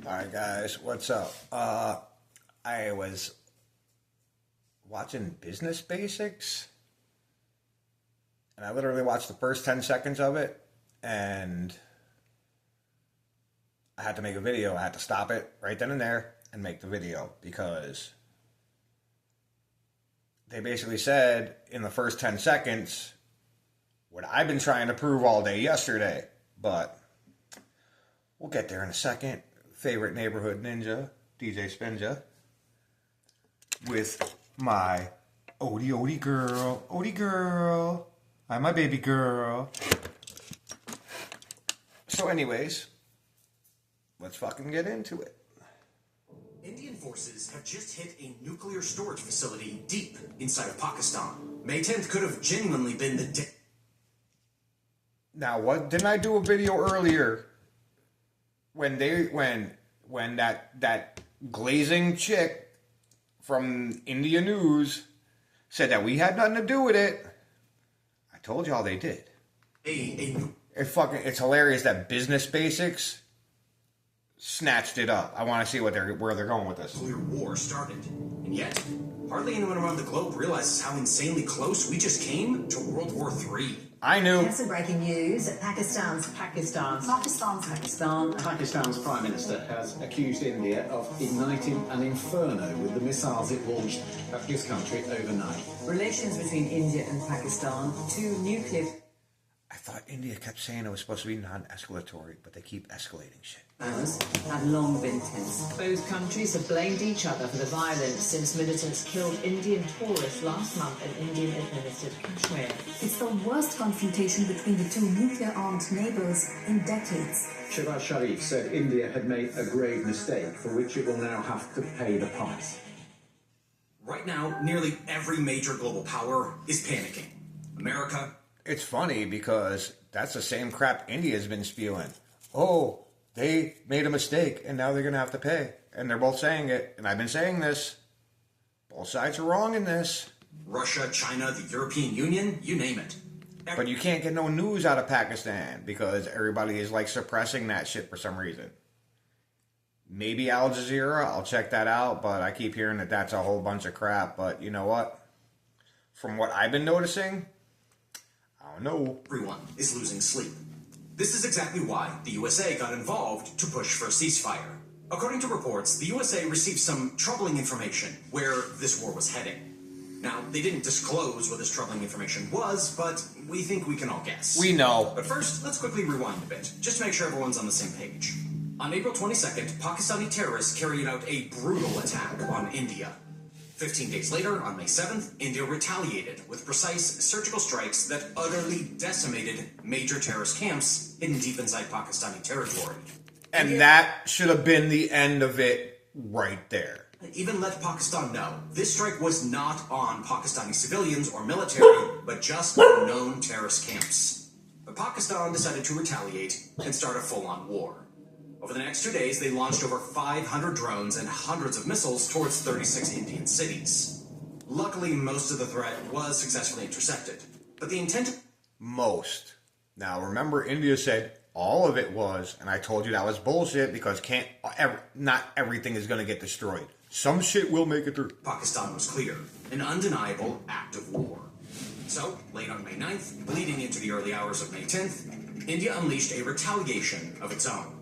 Alright guys, what's up? I was watching Business Basics and I literally watched the first 10 seconds of it and I had to make a video. I had to stop it right then and there and make the video because they basically said in the first 10 seconds what I've been trying to prove all day yesterday, but we'll get there in a second. Favorite neighborhood ninja, DjSpinja, with my Odie girl, I'm my baby girl. So anyways, let's fucking get into it. Indian forces have just hit a nuclear storage facility deep inside of Pakistan. May 10th could have genuinely been the day. Now, what didn't I do a video earlier when that glazing chick from India News said that we had nothing to do with it? I told y'all they did. It's hilarious that Business Basics snatched it up. I want to see where they're going with this. Nuclear war started, and yet hardly anyone around the globe realizes how insanely close we just came to World War III. I knew. And some breaking news. Pakistan's Prime Minister has accused India of igniting an inferno with the missiles it launched at his country overnight. Relations between India and Pakistan, two nuclear... I thought India kept saying it was supposed to be non-escalatory, but they keep escalating shit. ...have long been tense. Both countries have blamed each other for the violence since militants killed Indian tourists last month in Indian-administered Kashmir. It's the worst confrontation between the two nuclear-armed neighbors in decades. Shehbaz Sharif said India had made a grave mistake for which it will now have to pay the price. Right now, nearly every major global power is panicking. America... It's funny because that's the same crap India's been spewing. Oh, they made a mistake and now they're going to have to pay. And they're both saying it. And I've been saying this. Both sides are wrong in this. Russia, China, the European Union, you name it. But you can't get no news out of Pakistan because everybody is like suppressing that shit for some reason. Maybe Al Jazeera, I'll check that out. But I keep hearing that that's a whole bunch of crap. But you know what? From what I've been noticing... No. Everyone is losing sleep. This is exactly why the USA got involved to push for a ceasefire. According to reports, the USA received some troubling information where this war was heading. Now, they didn't disclose what this troubling information was, but we think we can all guess. We know. But first, let's quickly rewind a bit, just to make sure everyone's on the same page. On April 22nd, Pakistani terrorists carried out a brutal attack on India. 15 days later, on May 7th, India retaliated with precise surgical strikes that utterly decimated major terrorist camps hidden deep inside Pakistani territory. And that should have been the end of it right there. Even let Pakistan know, this strike was not on Pakistani civilians or military, but just known terrorist camps. But Pakistan decided to retaliate and start a full-on war. Over the next 2 days, they launched over 500 drones and hundreds of missiles towards 36 Indian cities. Luckily, most of the threat was successfully intercepted. But the intent... Most. Now, remember, India said all of it was, and I told you that was bullshit because not everything is going to get destroyed. Some shit will make it through. Pakistan was clear. An undeniable act of war. So, late on May 9th, bleeding into the early hours of May 10th, India unleashed a retaliation of its own.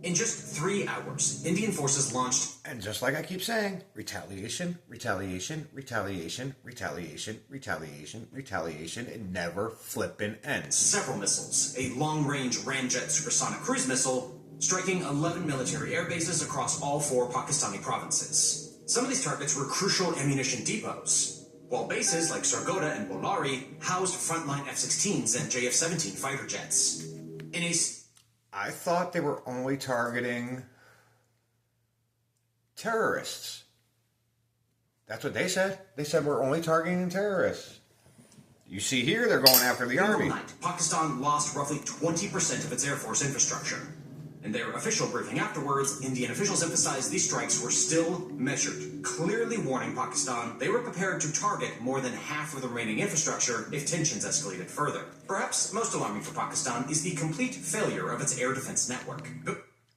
In just 3 hours, Indian forces launched... And just like I keep saying, retaliation, retaliation, retaliation, retaliation, retaliation, retaliation, it never flippin' ends. Several missiles, a long-range Ramjet supersonic cruise missile, striking 11 military air bases across all 4 Pakistani provinces. Some of these targets were crucial ammunition depots, while bases like Sargodha and Bolari housed frontline F-16s and JF-17 fighter jets. In a... I thought they were only targeting terrorists. That's what they said. They said we're only targeting terrorists. You see here, they're going after the army. Overnight, Pakistan lost roughly 20% of its air force infrastructure. In their official briefing afterwards, Indian officials emphasized these strikes were still measured, clearly warning Pakistan they were prepared to target more than half of the remaining infrastructure if tensions escalated further. Perhaps most alarming for Pakistan is the complete failure of its air defense network.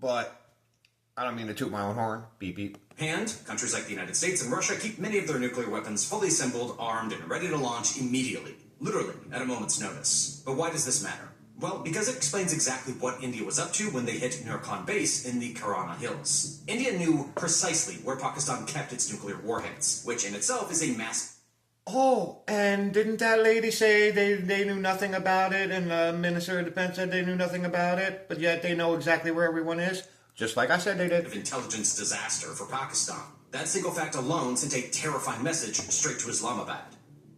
But I don't mean to toot my own horn. Beep, beep. And countries like the United States and Russia keep many of their nuclear weapons fully assembled, armed, and ready to launch immediately. Literally, at a moment's notice. But why does this matter? Well, because it explains exactly what India was up to when they hit Nurkan Base in the Karana Hills. India knew precisely where Pakistan kept its nuclear warheads, which in itself is a massive... Oh, and didn't that lady say they knew nothing about it, and the Minister of Defense said they knew nothing about it, but yet they know exactly where everyone is? Just like I said they did. ...of intelligence disaster for Pakistan. That single fact alone sent a terrifying message straight to Islamabad.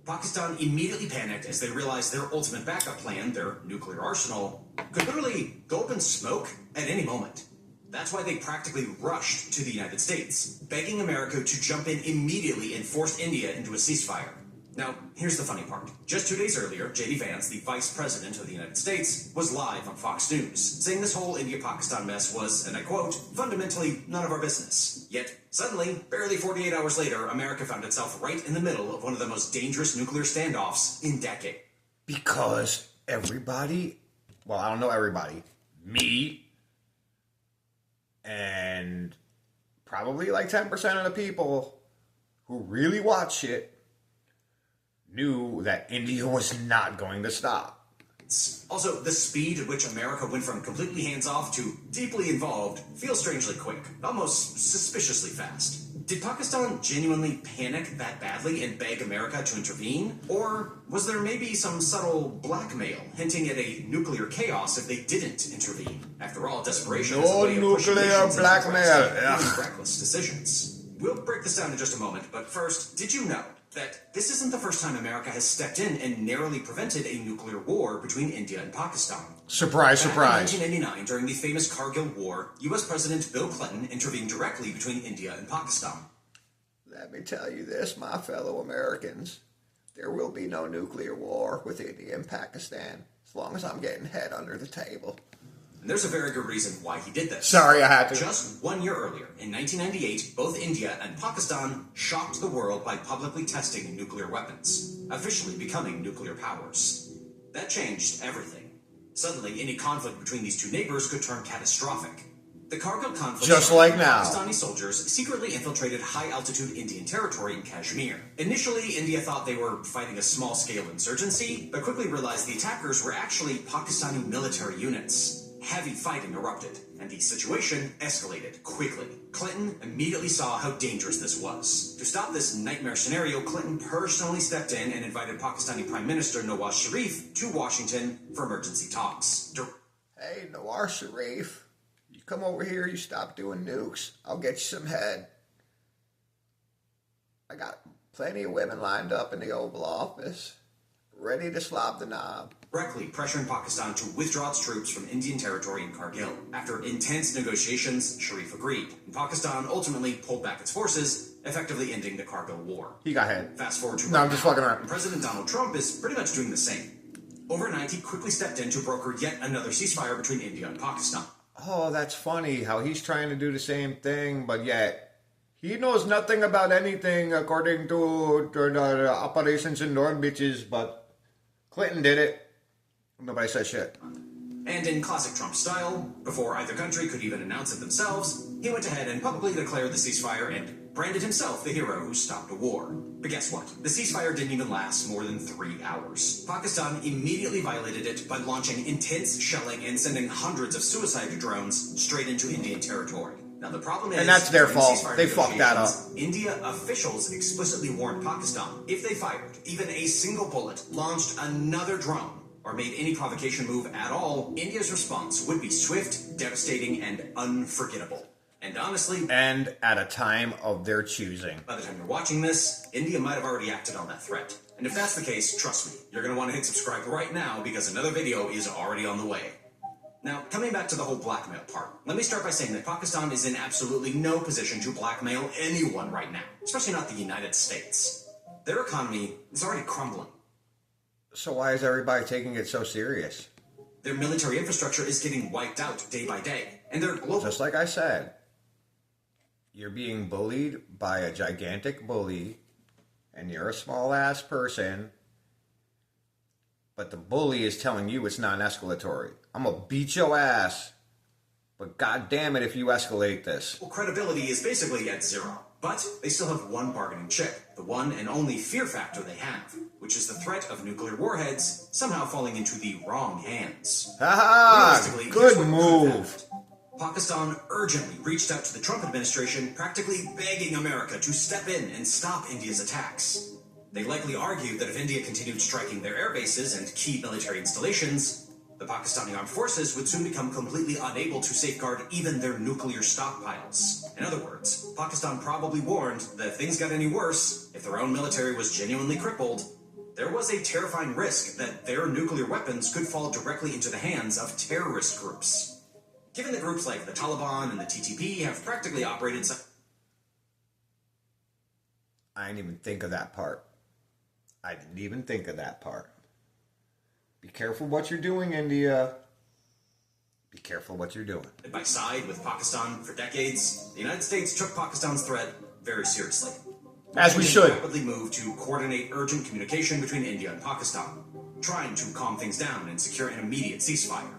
Pakistan immediately panicked as they realized their ultimate backup plan, their nuclear arsenal, could literally go up in smoke at any moment. That's why they practically rushed to the United States, begging America to jump in immediately and force India into a ceasefire. Now, here's the funny part. Just 2 days earlier, J.D. Vance, the Vice President of the United States, was live on Fox News, saying this whole India-Pakistan mess was, and I quote, fundamentally none of our business. Yet, suddenly, barely 48 hours later, America found itself right in the middle of one of the most dangerous nuclear standoffs in decades. Because everybody, well, I don't know everybody, me, and probably like 10% of the people who really watch it knew that India was not going to stop. Also, the speed at which America went from completely hands-off to deeply involved feels strangely quick, almost suspiciously fast. Did Pakistan genuinely panic that badly and beg America to intervene? Or was there maybe some subtle blackmail hinting at a nuclear chaos if they didn't intervene? After all, desperation is a way of pushing nations into drastic, reckless decisions. We'll break this down in just a moment, but first, did you know that this isn't the first time America has stepped in and narrowly prevented a nuclear war between India and Pakistan? Surprise, Back surprise. in 1999, during the famous Kargil War, U.S. President Bill Clinton intervened directly between India and Pakistan. Let me tell you this, my fellow Americans. There will be no nuclear war with India and Pakistan as long as I'm getting head under the table. And there's a very good reason why he did this. Sorry, I had to. Just 1 year earlier, in 1998, both India and Pakistan shocked the world by publicly testing nuclear weapons, officially becoming nuclear powers. That changed everything. Suddenly, any conflict between these two neighbors could turn catastrophic. The Kargil conflict Just like now. Pakistani soldiers secretly infiltrated high-altitude Indian territory in Kashmir. Initially, India thought they were fighting a small-scale insurgency, but quickly realized the attackers were actually Pakistani military units. Heavy fighting erupted, and the situation escalated quickly. Clinton immediately saw how dangerous this was. To stop this nightmare scenario, Clinton personally stepped in and invited Pakistani Prime Minister Nawaz Sharif to Washington for emergency talks. Hey, Nawaz Sharif, you come over here, you stop doing nukes, I'll get you some head. I got plenty of women lined up in the Oval Office, ready to slop the knob. Directly pressuring Pakistan to withdraw its troops from Indian territory in Kargil. After intense negotiations, Sharif agreed, and Pakistan ultimately pulled back its forces, effectively ending the Kargil War. He got head. Fast forward to No, I'm just fucking around. and President Donald Trump is pretty much doing the same. Overnight, he quickly stepped in to broker yet another ceasefire between India and Pakistan. Oh, that's funny how he's trying to do the same thing, but yet he knows nothing about anything according to the operations in North Beaches, but Clinton did it. Nobody said shit. And in classic Trump style, before either country could even announce it themselves, he went ahead and publicly declared the ceasefire and branded himself the hero who stopped a war. But guess what? The ceasefire didn't even last more than 3 hours. Pakistan immediately violated it by launching intense shelling and sending hundreds of suicide drones straight into Indian territory. Now the problem is, And that's their during fault. ceasefire They fucked that up. negotiations, India officials explicitly warned Pakistan if they fired even a single bullet, launched another drone, or made any provocation move at all, India's response would be swift, devastating, and unforgettable. And honestly, And at a time of their choosing. by the time you're watching this, India might have already acted on that threat. And if that's the case, trust me, you're going to want to hit subscribe right now because another video is already on the way. Now, coming back to the whole blackmail part, let me start by saying that Pakistan is in absolutely no position to blackmail anyone right now, especially not the United States. Their economy is already crumbling. So why is everybody taking it so serious? Their military infrastructure is getting wiped out day by day, and their global... Just like I said, you're being bullied by a gigantic bully, and you're a small-ass person, but the bully is telling you it's non-escalatory. I'm going to beat your ass, But god damn it if you escalate this. Well, credibility is basically at zero. But they still have one bargaining chip, the one and only fear factor they have, which is the threat of nuclear warheads somehow falling into the wrong hands. Haha! Realistically, Good here's what move. happened. Pakistan urgently reached out to the Trump administration, practically begging America to step in and stop India's attacks. They likely argued that if India continued striking their air bases and key military installations, the Pakistani armed forces would soon become completely unable to safeguard even their nuclear stockpiles. In other words, Pakistan probably warned that if things got any worse, if their own military was genuinely crippled, there was a terrifying risk that their nuclear weapons could fall directly into the hands of terrorist groups. Given that groups like the Taliban and the TTP have practically operated... I didn't even think of that part. I didn't even think of that part. Be careful what you're doing, India. Be careful what you're doing. By side with Pakistan for decades, the United States took Pakistan's threat very seriously. As we should. Rapidly moved to coordinate urgent communication between India and Pakistan, trying to calm things down and secure an immediate ceasefire.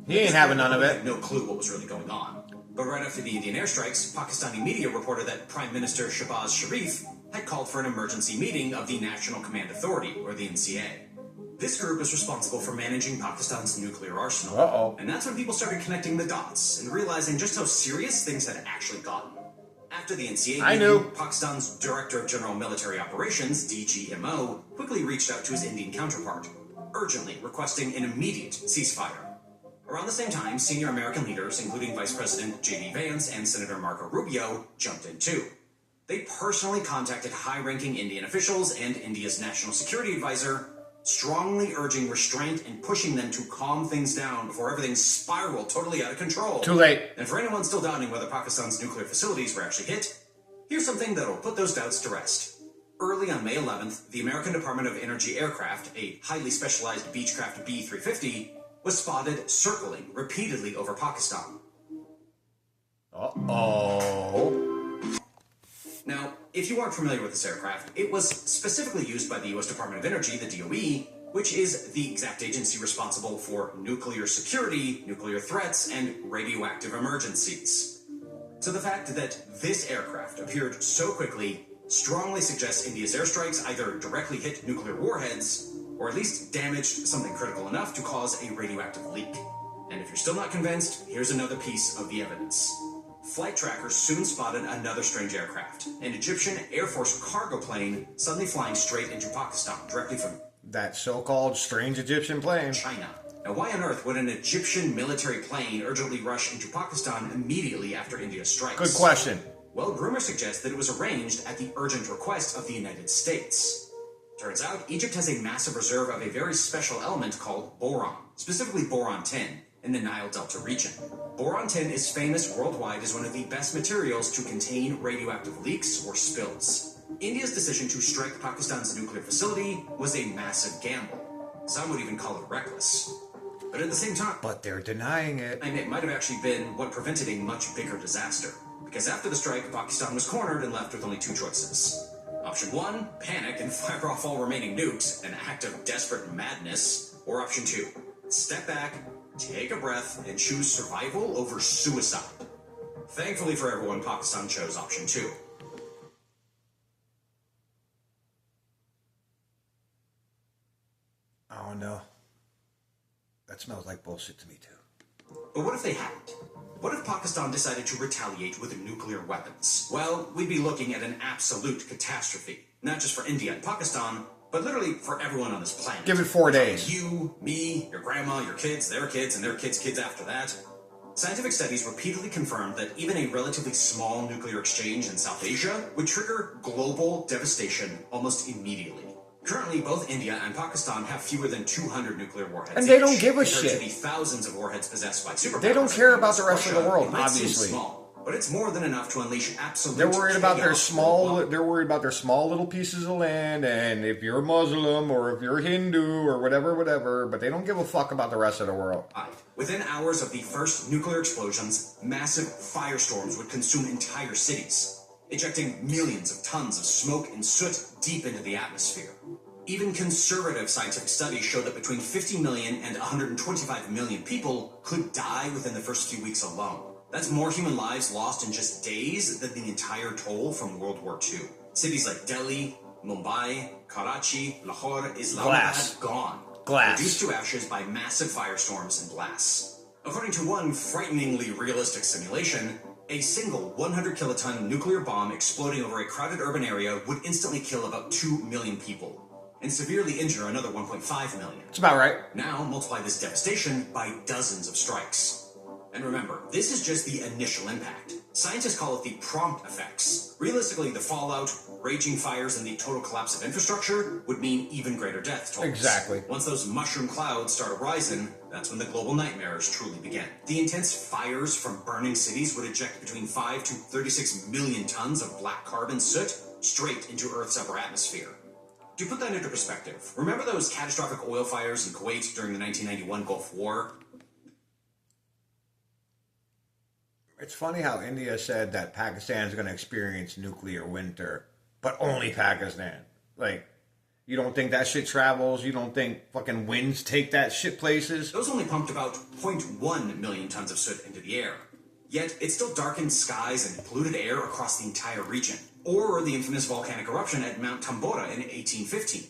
He ain't having none of They it. had no clue what was really going on. But right after the Indian airstrikes, Pakistani media reported that Prime Minister Shehbaz Sharif had called for an emergency meeting of the National Command Authority, or the NCA. This group is responsible for managing Pakistan's nuclear arsenal. Uh-oh. And that's when people started connecting the dots and realizing just how serious things had actually gotten. After the NCA I meeting, knew. Pakistan's Director of General Military Operations, DGMO, quickly reached out to his Indian counterpart, urgently requesting an immediate ceasefire. Around the same time, senior American leaders, including Vice President J.D. Vance and Senator Marco Rubio, jumped in too. They personally contacted high-ranking Indian officials and India's national security advisor, strongly urging restraint and pushing them to calm things down before everything spiraled totally out of control. Too late. And for anyone still doubting whether Pakistan's nuclear facilities were actually hit, here's something that'll put those doubts to rest. Early on May 11th, the American Department of Energy aircraft, a highly specialized Beechcraft B-350, was spotted circling repeatedly over Pakistan. Uh-oh. Now, if you aren't familiar with this aircraft, it was specifically used by the U.S. Department of Energy, the DOE, which is the exact agency responsible for nuclear security, nuclear threats, and radioactive emergencies. So the fact that this aircraft appeared so quickly strongly suggests India's airstrikes either directly hit nuclear warheads, or at least damaged something critical enough to cause a radioactive leak. And if you're still not convinced, here's another piece of the evidence. Flight trackers soon spotted another strange aircraft, an Egyptian Air Force cargo plane suddenly flying straight into Pakistan, directly from That so-called strange Egyptian plane. China. Now, why on earth would an Egyptian military plane urgently rush into Pakistan immediately after India strikes? Good question. Well, rumors suggest that it was arranged at the urgent request of the United States. Turns out, Egypt has a massive reserve of a very special element called boron, specifically boron-10, in the Nile Delta region. Boron-10 is famous worldwide as one of the best materials to contain radioactive leaks or spills. India's decision to strike Pakistan's nuclear facility was a massive gamble. Some would even call it reckless. But at the same time, But they're denying it. it might have actually been what prevented a much bigger disaster. Because after the strike, Pakistan was cornered and left with only two choices. Option 1, panic and fire off all remaining nukes, an act of desperate madness. Or option 2, step back, take a breath, and choose survival over suicide. Thankfully for everyone, Pakistan chose option 2. Oh no. That smells like bullshit to me too. But what if they hadn't? What if Pakistan decided to retaliate with nuclear weapons? Well, we'd be looking at an absolute catastrophe. Not just for India and Pakistan, but literally for everyone on this planet. Give it 4 days. You, me, your grandma, your kids, and their kids' kids after that. Scientific studies repeatedly confirmed that even a relatively small nuclear exchange in South Asia would trigger global devastation almost immediately. Currently, both India and Pakistan have fewer than 200 nuclear warheads. And they don't each, give a compared shit. to the thousands of warheads possessed by superpowers. They don't care about the rest of the Russia, world, it might seem obviously. small, but it's more than enough to unleash absolute They're worried about their chaos small. worldwide. They're worried about their small little pieces of land, and if you're Muslim or if you're Hindu or whatever. But they don't give a fuck about the rest of the world. Within hours of the first nuclear explosions, massive firestorms would consume entire cities, ejecting millions of tons of smoke and soot deep into the atmosphere. Even conservative scientific studies show that between 50 million and 125 million people could die within the first few weeks alone. That's more human lives lost in just days than the entire toll from World War II. Cities like Delhi, Mumbai, Karachi, Lahore, Islamabad, gone. Reduced to ashes by massive firestorms and blasts. According to one frighteningly realistic simulation, a single 100-kiloton nuclear bomb exploding over a crowded urban area would instantly kill about 2 million people and severely injure another 1.5 million. It's about right. Now multiply this devastation by dozens of strikes. And remember, this is just the initial impact. Scientists call it the prompt effects. Realistically, the fallout, raging fires, and the total collapse of infrastructure would mean even greater death tolls. Exactly. Once those mushroom clouds start arising, that's when the global nightmares truly begin. The intense fires from burning cities would eject between 5 to 36 million tons of black carbon soot straight into Earth's upper atmosphere. To put that into perspective, remember those catastrophic oil fires in Kuwait during the 1991 Gulf War? It's funny how India said that Pakistan is going to experience nuclear winter, but only Pakistan. Like, you don't think that shit travels? You don't think fucking winds take that shit places? Those only pumped about 0.1 million tons of soot into the air. Yet, it still darkened skies and polluted air across the entire region. Or the infamous volcanic eruption at Mount Tambora in 1815.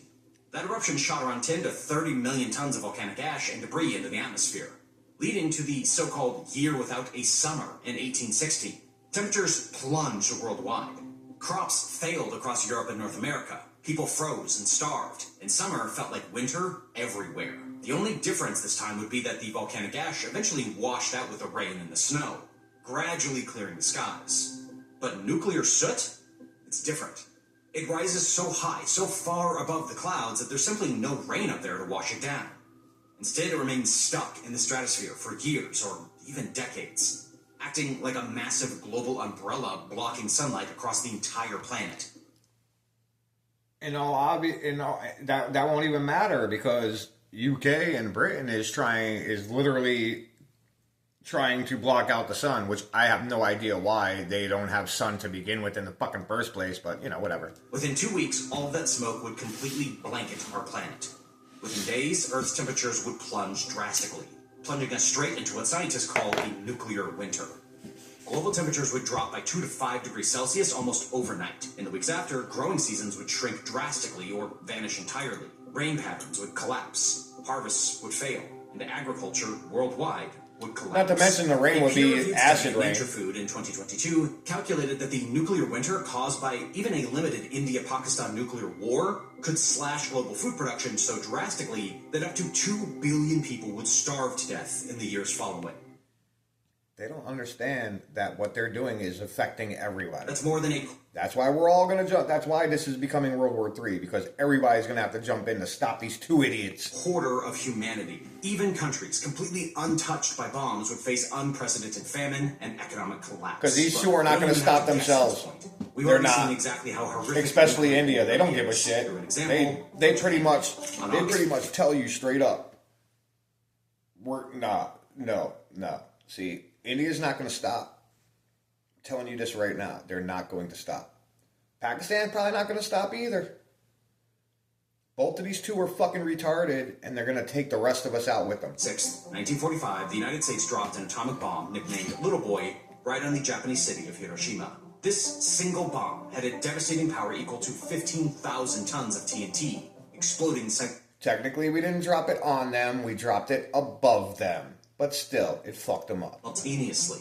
That eruption shot around 10 to 30 million tons of volcanic ash and debris into the atmosphere, leading to the so-called year without a summer in 1860. Temperatures plunged worldwide. Crops failed across Europe and North America. People froze and starved, and summer felt like winter everywhere. The only difference this time would be that the volcanic ash eventually washed out with the rain and the snow, gradually clearing the skies. But nuclear soot? It's different. It rises so high, so far above the clouds that there's simply no rain up there to wash it down. Instead, it remains stuck in the stratosphere for years or even decades, acting like a massive global umbrella blocking sunlight across the entire planet. That won't even matter because UK and Britain is literally trying to block out the sun, which I have no idea why they don't have sun to begin with in the fucking first place, but whatever. Within 2 weeks, all of that smoke would completely blanket our planet. Within days, Earth's temperatures would plunge drastically, plunging us straight into what scientists call a nuclear winter. Global temperatures would drop by 2 to 5 degrees Celsius almost overnight. In the weeks after, growing seasons would shrink drastically or vanish entirely. Rain patterns would collapse, harvests would fail, and agriculture worldwide would collapse. Not to mention the rain would be acid rain. Nature Food in 2022 calculated that the nuclear winter caused by even a limited India-Pakistan nuclear war could slash global food production so drastically that up to 2 billion people would starve to death in the years following. They don't understand that what they're doing is affecting everybody. That's more than That's why we're all going to jump. That's why this is becoming World War III, because everybody's going to have to jump in to stop these two idiots. Quarter of humanity. Even countries completely untouched by bombs would face unprecedented famine and economic collapse. Because these two are not going to stop themselves. They're not. Seen exactly how horrific. Especially India. They don't give a shit. They pretty much tell you straight up. No. See, India's not going to stop. I'm telling you this right now. They're not going to stop. Pakistan probably not going to stop either. Both of these two are fucking retarded, and they're going to take the rest of us out with them. 6th, 1945, the United States dropped an atomic bomb nicknamed Little Boy right on the Japanese city of Hiroshima. This single bomb had a devastating power equal to 15,000 tons of TNT, exploding. Technically, we didn't drop it on them. We dropped it above them. But still, it fucked them up. Simultaneously.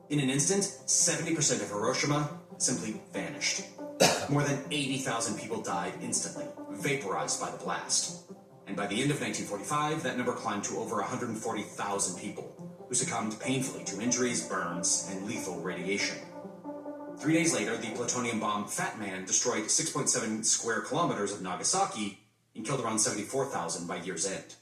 In an instant, 70% of Hiroshima simply vanished. More than 80,000 people died instantly, vaporized by the blast. And by the end of 1945, that number climbed to over 140,000 people, who succumbed painfully to injuries, burns, and lethal radiation. 3 days later, the plutonium bomb Fat Man destroyed 6.7 square kilometers of Nagasaki and killed around 74,000 by year's end.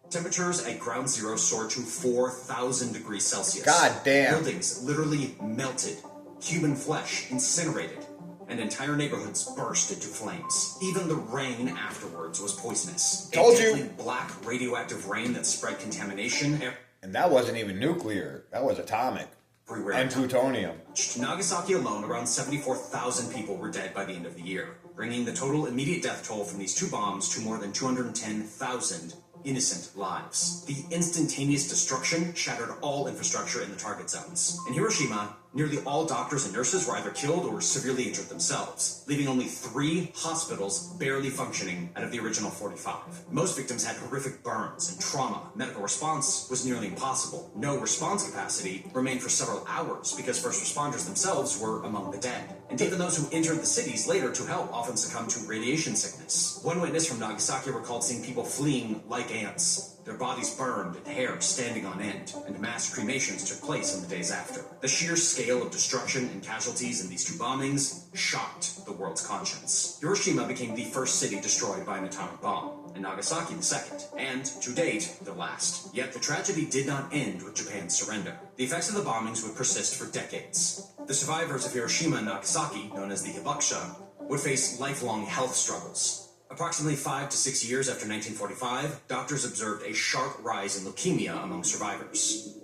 Temperatures at ground zero soared to 4,000 degrees Celsius. God damn. Buildings literally melted, human flesh incinerated, and entire neighborhoods burst into flames. Even the rain afterwards was poisonous. Told you. A deadly black radioactive rain that spread contamination. And that wasn't even nuclear. That was atomic. everywhere. And plutonium. In Nagasaki alone, around 74,000 people were dead by the end of the year, bringing the total immediate death toll from these two bombs to more than 210,000 innocent lives. The instantaneous destruction shattered all infrastructure in the target zones. In Hiroshima, nearly all doctors and nurses were either killed or severely injured themselves, leaving only 3 hospitals barely functioning out of the original 45. Most victims had horrific burns and trauma. Medical response was nearly impossible. No response capacity remained for several hours because first responders themselves were among the dead. And even those who entered the cities later to help often succumbed to radiation sickness. One witness from Nagasaki recalled seeing people fleeing like ants, their bodies burned and hair standing on end, and mass cremations took place in the days after. The sheer scale of destruction and casualties in these two bombings shocked the world's conscience. Hiroshima became the first city destroyed by an atomic bomb, and Nagasaki the second, and, to date, the last. Yet the tragedy did not end with Japan's surrender. The effects of the bombings would persist for decades. The survivors of Hiroshima and Nagasaki, known as the hibakusha, would face lifelong health struggles. Approximately 5 to 6 years after 1945, doctors observed a sharp rise in leukemia among survivors.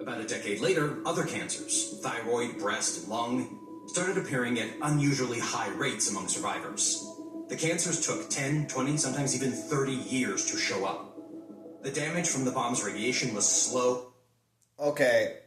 About a decade later, other cancers, thyroid, breast, lung, started appearing at unusually high rates among survivors. The cancers took 10, 20, sometimes even 30 years to show up. The damage from the bomb's radiation was slow. Okay.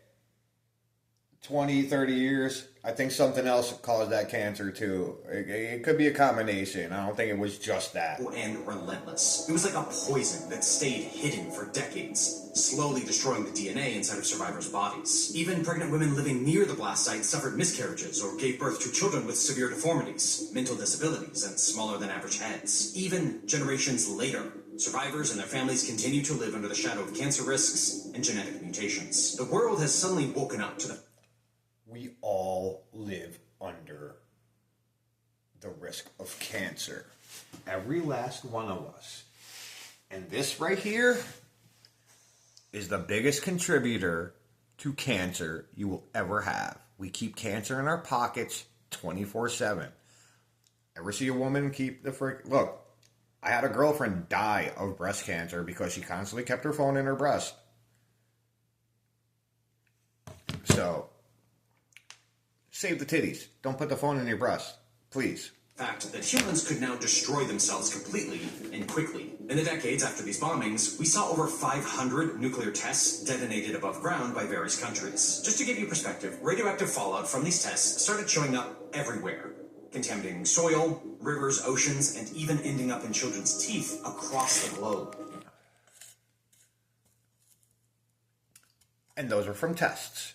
20, 30 years. I think something else caused that cancer too. It could be a combination. I don't think it was just that. And relentless. It was like a poison that stayed hidden for decades, slowly destroying the DNA inside of survivors' bodies. Even pregnant women living near the blast site suffered miscarriages or gave birth to children with severe deformities, mental disabilities, and smaller than average heads. Even generations later, survivors and their families continue to live under the shadow of cancer risks and genetic mutations. The world has suddenly woken up to the We all live under the risk of cancer. Every last one of us. And this right here is the biggest contributor to cancer you will ever have. We keep cancer in our pockets 24/7. Ever see a woman keep the frick... Look, I had a girlfriend die of breast cancer because she constantly kept her phone in her breast. So... save the titties. Don't put the phone in your breast. Please. fact that humans could now destroy themselves completely and quickly. In the decades after these bombings, we saw over 500 nuclear tests detonated above ground by various countries. Just to give you perspective, radioactive fallout from these tests started showing up everywhere, contaminating soil, rivers, oceans, and even ending up in children's teeth across the globe. And those were from tests.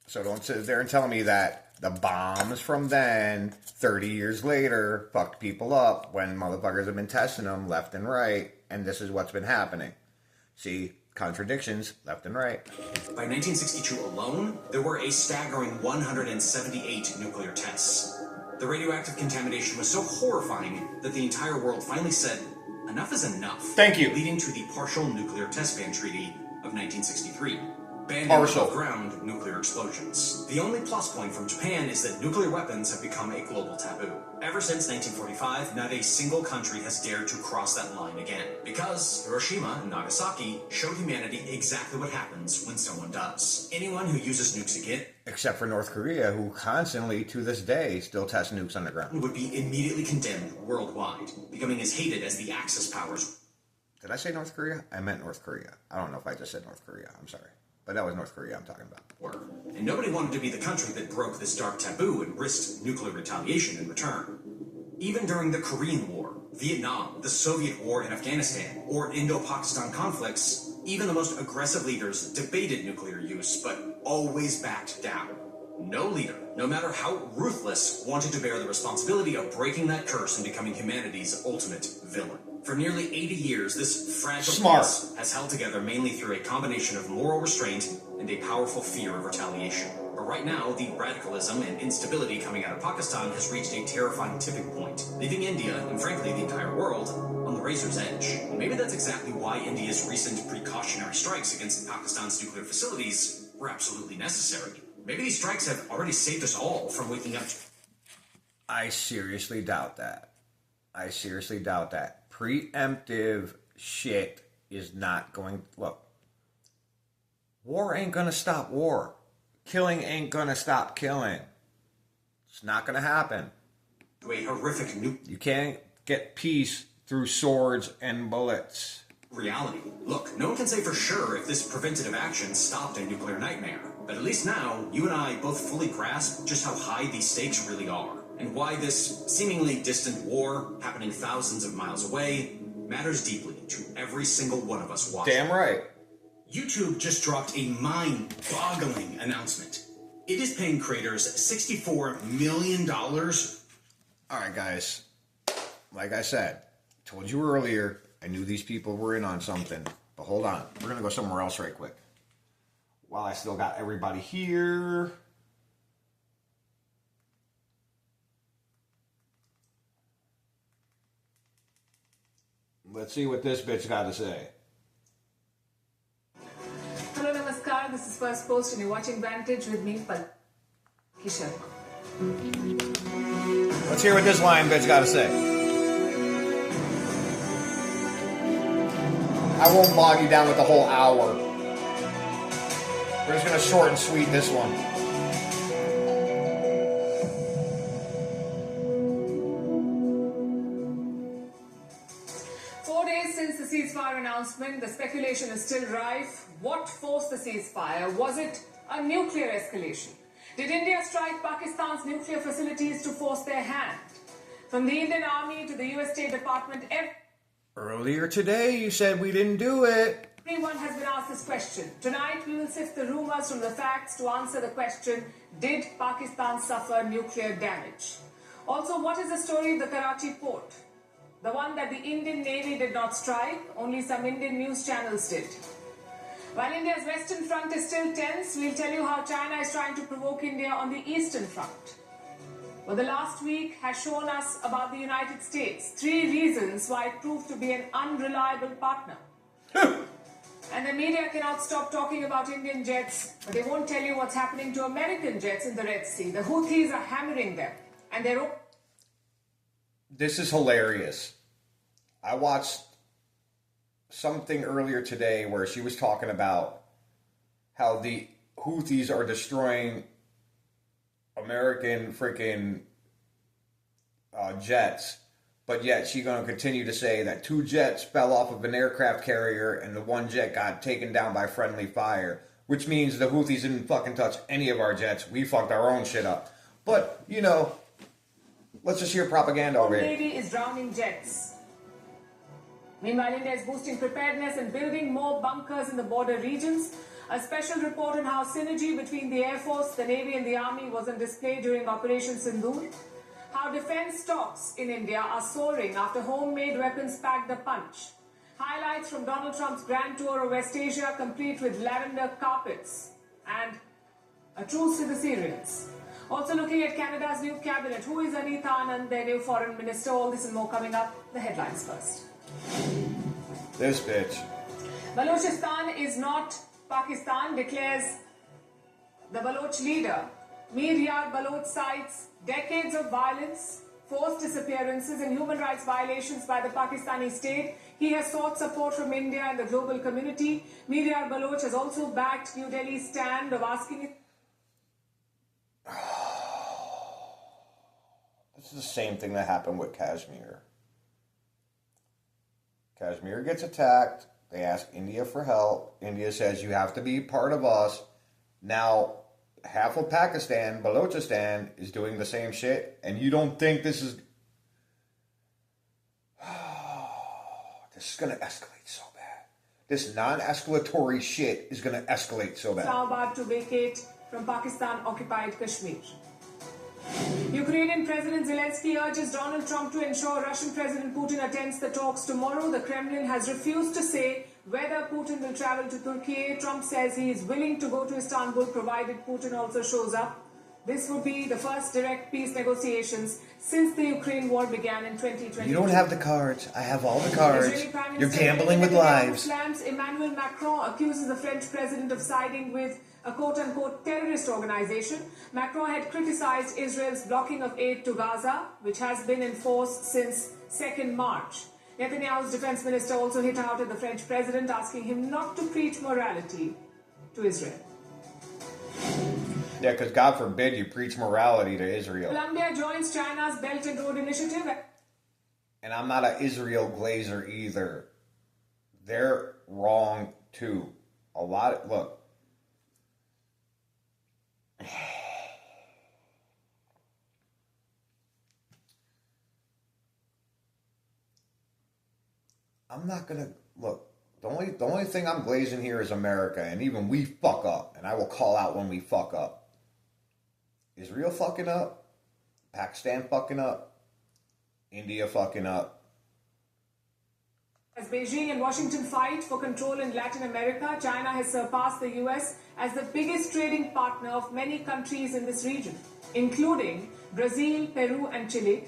So don't sit there and tell me that the bombs from then, 30 years later, fucked people up when motherfuckers have been testing them left and right, and this is what's been happening. See, contradictions left and right. By 1962 alone, there were a staggering 178 nuclear tests. The radioactive contamination was so horrifying that the entire world finally said, enough is enough. Thank you. Leading to the Partial Nuclear Test Ban Treaty of 1963. Banning Partial. above-ground nuclear explosions. The only plus point from Japan is that nuclear weapons have become a global taboo. Ever since 1945, not a single country has dared to cross that line again. Because Hiroshima and Nagasaki showed humanity exactly what happens when someone does. Anyone who uses nukes again, Except for North Korea, who constantly, to this day, still test nukes on the ground. would be immediately condemned worldwide, becoming as hated as the Axis powers Did I say North Korea? I meant North Korea. I don't know if I just said North Korea. I'm sorry. But that was North Korea I'm talking about. were. And nobody wanted to be the country that broke this dark taboo and risked nuclear retaliation in return. Even during the Korean War, Vietnam, the Soviet War in Afghanistan, or Indo-Pakistan conflicts, even the most aggressive leaders debated nuclear use, but always backed down. No leader, no matter how ruthless, wanted to bear the responsibility of breaking that curse and becoming humanity's ultimate villain. For nearly 80 years, this fragile Smart. peace has held together mainly through a combination of moral restraint and a powerful fear of retaliation. But right now, the radicalism and instability coming out of Pakistan has reached a terrifying tipping point, leaving India, and frankly the entire world, on the razor's edge. And maybe that's exactly why India's recent precautionary strikes against Pakistan's nuclear facilities were absolutely necessary. Maybe these strikes have already saved us all from waking up to... I seriously doubt that. I seriously doubt that. Preemptive shit is not going... Look, War ain't gonna stop war. Killing ain't gonna stop killing. It's not gonna happen. A horrific new You can't get peace through swords and bullets. reality. Look, no one can say for sure if this preventative action stopped a nuclear nightmare. But at least now, you and I both fully grasp just how high these stakes really are, and why this seemingly distant war, happening thousands of miles away, matters deeply to every single one of us watching. Damn right. YouTube just dropped a mind-boggling announcement. It is paying creators $64 million. Alright, guys. Like I said, told you earlier, I knew these people were in on something. But hold on. We're going to go somewhere else right quick. While I still got everybody here. Let's see what this bitch got to say. Hello, namaskar. This is First Post, and you're watching Vantage with me, Kishan. Let's hear what this lion bitch got to say. I won't bog you down with the whole hour. We're just going to short and sweet this one. Since the ceasefire announcement, the speculation is still rife. What forced the ceasefire? Was it a nuclear escalation? Did India strike Pakistan's nuclear facilities to force their hand? From the Indian Army to the US State Department, Earlier today, you said we didn't do it. everyone has been asked this question. Tonight, we will sift the rumors from the facts to answer the question, did Pakistan suffer nuclear damage? Also, what is the story of the Karachi port? The one that the Indian Navy did not strike, only some Indian news channels did. While India's western front is still tense, we'll tell you how China is trying to provoke India on the eastern front. Well, the last week has shown us about the United States. 3 reasons why it proved to be an unreliable partner. And the media cannot stop talking about Indian jets, but they won't tell you what's happening to American jets in the Red Sea. The Houthis are hammering them, and they're... This is hilarious. I watched something earlier today where she was talking about how the Houthis are destroying American freaking jets, but yet she's going to continue to say that 2 jets fell off of an aircraft carrier and the 1 jet got taken down by friendly fire, which means the Houthis didn't fucking touch any of our jets. We fucked our own shit up. But, you know, let's just hear propaganda over here. The Navy is drowning jets. Meanwhile, India is boosting preparedness and building more bunkers in the border regions. A special report on how synergy between the Air Force, the Navy and the Army was on display during Operation Sindoor. How defense stocks in India are soaring after homemade weapons packed the punch. Highlights from Donald Trump's grand tour of West Asia, complete with lavender carpets. And a truce to the Syrians. Also looking at Canada's new cabinet. Who is Anita Anand, their new foreign minister? All this and more coming up. The headlines first. This bitch. Balochistan is not Pakistan, declares the Baloch leader. Mir Yar Baloch cites decades of violence, forced disappearances and human rights violations by the Pakistani state. He has sought support from India and the global community. Mir Yar Baloch has also backed New Delhi's stand of asking it. This is the same thing that happened with Kashmir. Kashmir gets attacked. They ask India for help. India says, you have to be part of us. Now, half of Pakistan, Balochistan, is doing the same shit. And you don't think this is... This is going to escalate so bad. This non-escalatory shit is going to escalate so bad. Islamabad to vacate from Pakistan-occupied Kashmir. Ukrainian President Zelensky urges Donald Trump to ensure Russian President Putin attends the talks tomorrow. The Kremlin has refused to say whether Putin will travel to Turkey. Trump says he is willing to go to Istanbul provided Putin also shows up. This would be the first direct peace negotiations since the Ukraine war began in 2022. You don't have the cards. I have all the cards. You're gambling with lives. Emmanuel Macron accuses the French president of siding with a quote-unquote terrorist organization. Macron had criticized Israel's blocking of aid to Gaza, which has been in force since 2nd March. Netanyahu's defense minister also hit out at the French president, asking him not to preach morality. to Israel. Yeah, because God forbid you preach morality to Israel. Colombia joins China's Belt and Road Initiative. And I'm not an Israel glazer either. They're wrong too. Look. I'm not gonna look. The only thing I'm glazing here is America, and even we fuck up, and I will call out when we fuck up. Israel fucking up, Pakistan fucking up, India fucking up. As Beijing and Washington fight for control in Latin America, China has surpassed the US as the biggest trading partner of many countries in this region, including Brazil, Peru, and Chile.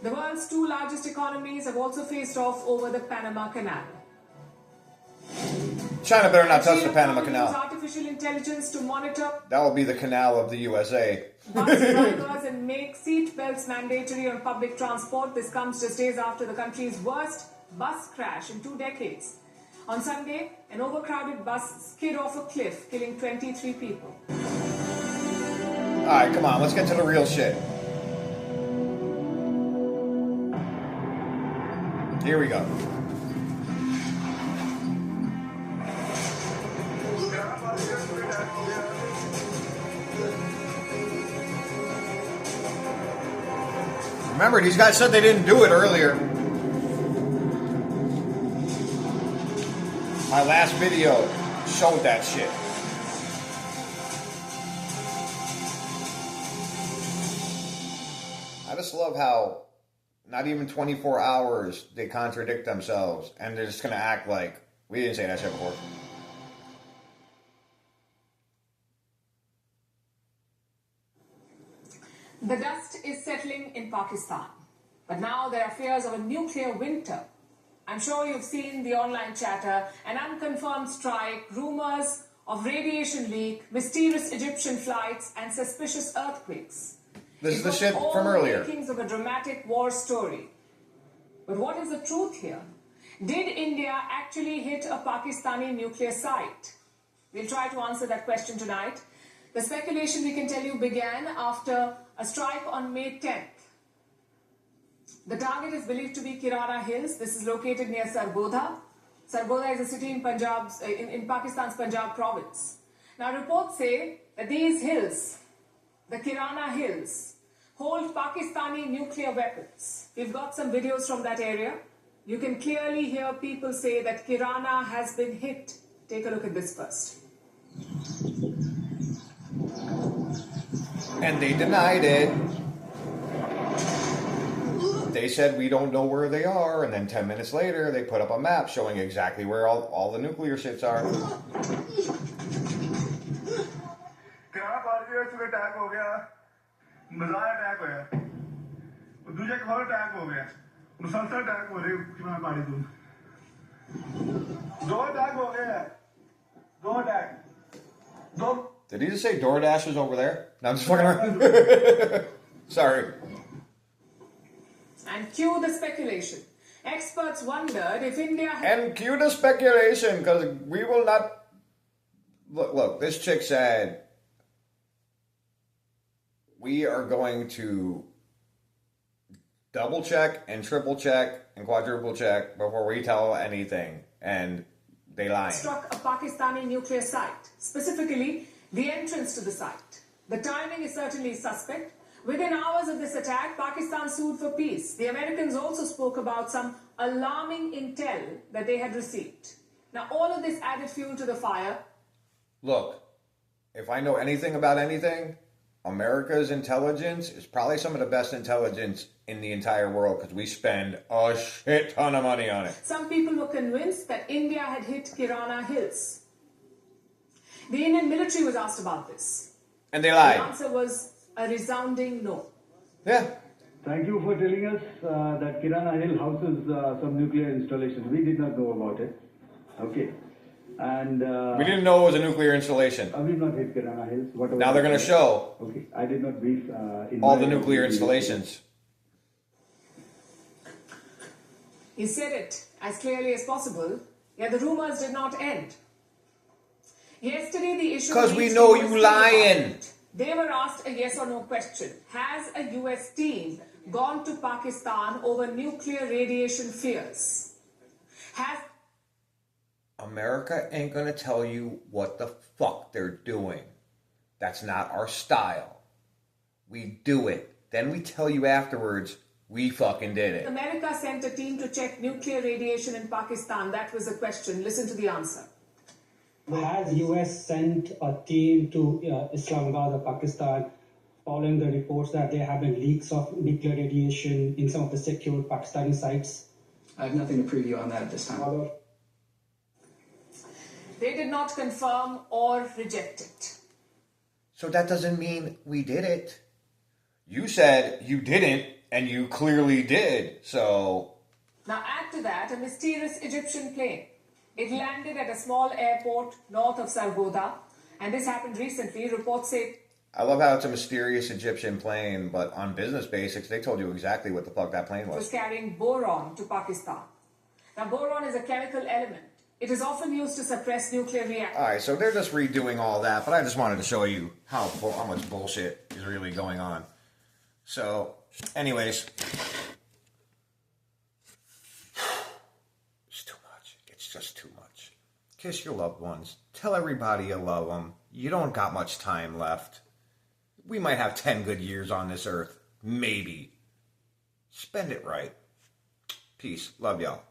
The world's two largest economies have also faced off over the Panama Canal. China better not touch the China Panama will use Canal. artificial intelligence to monitor That will be the canal of the USA. bus drivers and make seat belts mandatory on public transport. This comes just days after the country's worst bus crash in 2 decades. On Sunday, an overcrowded bus skid off a cliff, killing 23 people. Alright, come on, let's get to the real shit. Here we go. Remember, these guys said they didn't do it earlier. My last video showed that shit. I just love how not even 24 hours they contradict themselves and they're just going to act like we didn't say that shit before. The dust is settling in Pakistan, but now there are fears of a nuclear winter. I'm sure you've seen the online chatter, an unconfirmed strike, rumors of radiation leak, mysterious Egyptian flights, and suspicious earthquakes. This is the It was shit all from earlier. the makings of a dramatic war story. But what is the truth here? Did India actually hit a Pakistani nuclear site? We'll try to answer that question tonight. The speculation, we can tell you, began after a strike on May 10th. The target is believed to be Kirana Hills. This is located near Sargodha. Sargodha is a city in Pakistan's Punjab province. Now, reports say that these hills, the Kirana Hills, hold Pakistani nuclear weapons. We've got some videos from that area. You can clearly hear people say that Kirana has been hit. Take a look at this first. And they denied it. They said we don't know where they are, and then 10 minutes later they put up a map showing exactly where all the nuclear shits are. Kirana party में सुबह attack हो गया, मजार attack होया, और दूसरे एक और अटैक हो गया, मुसलसल अटैक हो रहे किराना पार्टी तुम, दो अटैक हो गए हैं, दो अटैक, दो. Did he just say DoorDash was over there? No, I'm just fucking around. Sorry. And cue the speculation. Experts wondered if India had... And cue the speculation, because we will not... Look, this chick said, we are going to double check and triple check and quadruple check before we tell anything. And they lied. struck a Pakistani nuclear site, specifically the entrance to the site. The timing is certainly suspect. Within hours of this attack, Pakistan sued for peace. The Americans also spoke about some alarming intel that they had received. Now, all of this added fuel to the fire. Look, if I know anything about anything, America's intelligence is probably some of the best intelligence in the entire world because we spend a shit ton of money on it. Some people were convinced that India had hit Kirana Hills. The Indian military was asked about this. And they The lied. answer was a resounding no. Yeah. Thank you for telling us that Kirana Hill houses some nuclear installations. We did not know about it. Okay. And We didn't know it was a nuclear installation. we've not hit Kirana Hills. Whatever. Now they're going to show Okay. I did not brief in all my the nuclear video. installations. He said it as clearly as possible, yet the rumors did not end. Yesterday, the issue 'Cause we reached know US you State lying. Department. They were asked a yes or no question. Has a US team gone to Pakistan over nuclear radiation fears? Has America ain't gonna tell you what the fuck they're doing. That's not our style. We do it. Then we tell you afterwards, we fucking did it. America sent a team to check nuclear radiation in Pakistan? That was the question. Listen to the answer. Has US sent a team to Islamabad or Pakistan following the reports that there have been leaks of nuclear radiation in some of the secure Pakistani sites? I have nothing to preview on that at this time. They did not confirm or reject it. So that doesn't mean we did it. You said you didn't, and you clearly did, so... Now add to that a mysterious Egyptian plane. It landed at a small airport north of Sargodha, and this happened recently. Reports say... I love how it's a mysterious Egyptian plane, but on Business Basics, they told you exactly what the fuck that plane was was. carrying boron to Pakistan. Now, boron is a chemical element. It is often used to suppress nuclear reactors. Alright, so they're just redoing all that, but I just wanted to show you how much bullshit is really going on. So, anyways... It's too much. It's just too much. Kiss your loved ones. Tell everybody you love them. You don't got much time left. We might have 10 good years on this earth. Maybe. Spend it right. Peace. Love y'all.